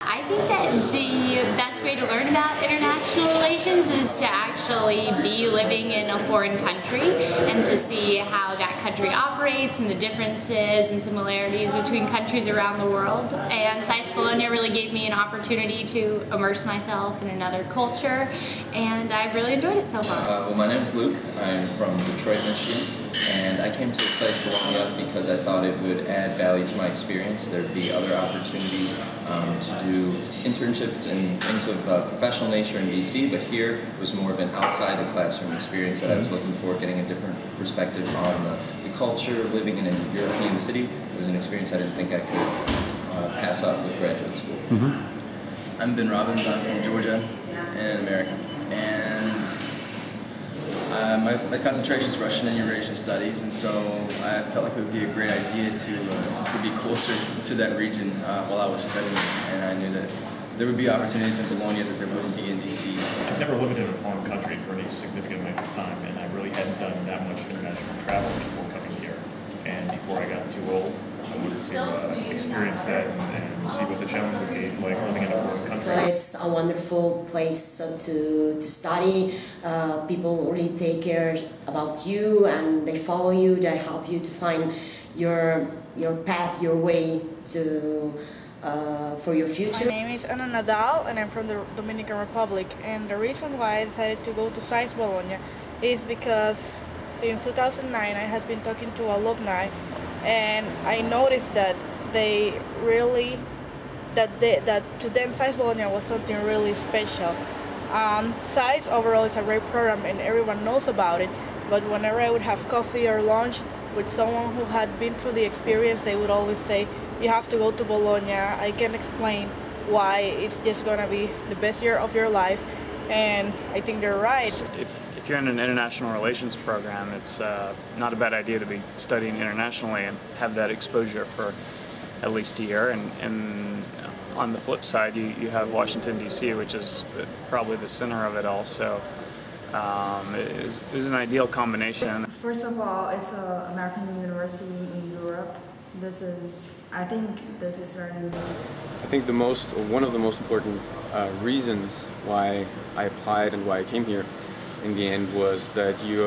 I think that the best way to learn about international relations is to actually be living in a foreign country and to see how that country operates and the differences and similarities between countries around the world. And SAIS Bologna really gave me an opportunity to immerse myself in another culture, and I've really enjoyed it so far. Well, my name is Luke. I'm from Detroit, Michigan, and I came to SAIS Bologna because I thought it would add value to my experience. There'd be other opportunities to do internships and things of professional nature in BC, but here was more of an outside the classroom experience that I was looking for, getting a different perspective on the culture of living in a European city. It was an experience I didn't think I could pass up with graduate school. I'm Ben Robbins. I'm from Georgia in America, and my concentration is Russian and Eurasian studies, and so I felt like it would be a great idea to be closer to that region while I was studying, and I knew that there would be opportunities in Bologna that there wouldn't be in DC. I've never lived in a foreign country for any significant amount of time, and I really hadn't done that much international travel before coming here. And before I got too old, I wanted to experience that and see what the challenge would be like living in a foreign country. It's a wonderful place to study. People really take care about you, and they follow you. They help you to find your path, your way to for your future. My name is Ana Nadal, and I'm from the Dominican Republic. And the reason why I decided to go to SAIS Bologna is because since 2009 I had been talking to alumni, and I noticed that they really, that to them SAIS Bologna was something really special. SAIS overall is a great program and everyone knows about it, but whenever I would have coffee or lunch with someone who had been through the experience, they would always say, you have to go to Bologna. I can explain why it's just gonna be the best year of your life, and I think they're right. If you're in an international relations program, it's not a bad idea to be studying internationally and have that exposure for at least a year. And on the flip side, you have Washington, D.C., which is probably the center of it all. So it is an ideal combination. First of all, it's an American university in Europe. I think this is very unique. I think one of the most important reasons why I applied and why I came here in the end was that you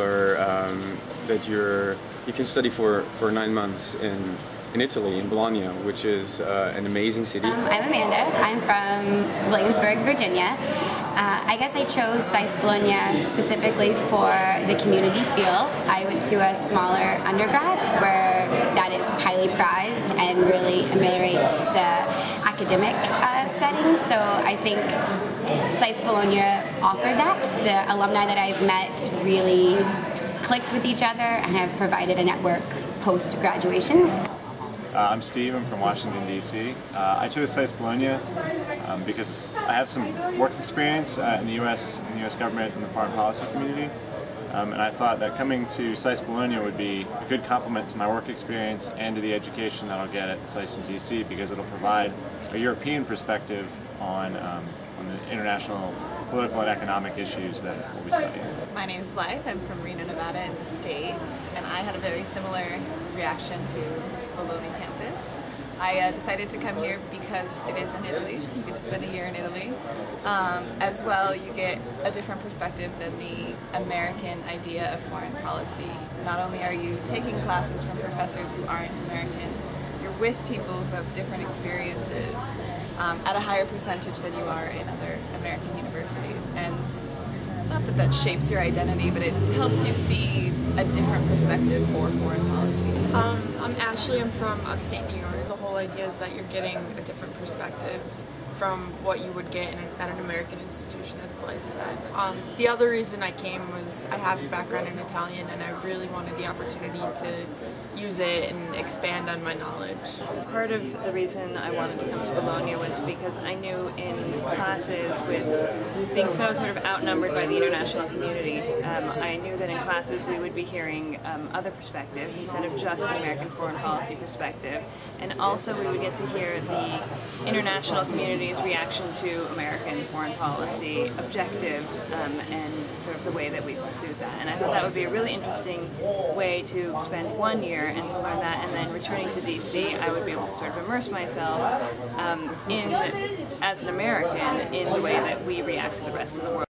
can study for 9 months in Italy, in Bologna, which is an amazing city. I'm Amanda. I'm from Williamsburg, Virginia. I guess I chose SAIS Bologna specifically for the community feel. I went to a smaller undergrad where that is highly prized and really ameliorates the academic setting. So I think SAIS Bologna offered that. The alumni that I've met really clicked with each other and have provided a network post-graduation. I'm Steve. I'm from Washington, D.C. I chose SAIS Bologna because I have some work experience in the U.S. government and the foreign policy community, and I thought that coming to SAIS Bologna would be a good complement to my work experience and to the education that I'll get at SAIS in D.C. because it'll provide a European perspective on the international political and economic issues that we'll be studying. My name is Blythe. I'm from Reno, Nevada in the States, and I had a very similar reaction to Bologna campus. I decided to come here because it is in Italy. You get to spend a year in Italy. As well, you get a different perspective than the American idea of foreign policy. Not only are you taking classes from professors who aren't American, you're with people who have different experiences at a higher percentage than you are in other American universities. And not that that shapes your identity, but it helps you see a different perspective for foreign policy. I'm Ashley. I'm from upstate New York. The whole idea is that you're getting a different perspective from what you would get at an American institution, as Blythe said. The other reason I came was I have a background in Italian, and I really wanted the opportunity to use it and expand on my knowledge. Part of the reason I wanted to come to Bologna was because I knew in classes, with being so sort of outnumbered by the international community, I knew that in classes we would be hearing other perspectives instead of just the American foreign policy perspective, and also we would get to hear the international community's reaction to American foreign policy objectives and sort of the way that we pursued that. And I thought that would be a really interesting way to spend 1 year and to learn that, and then returning to DC, I would be able to sort of immerse myself as an American in the way that we react to the rest of the world.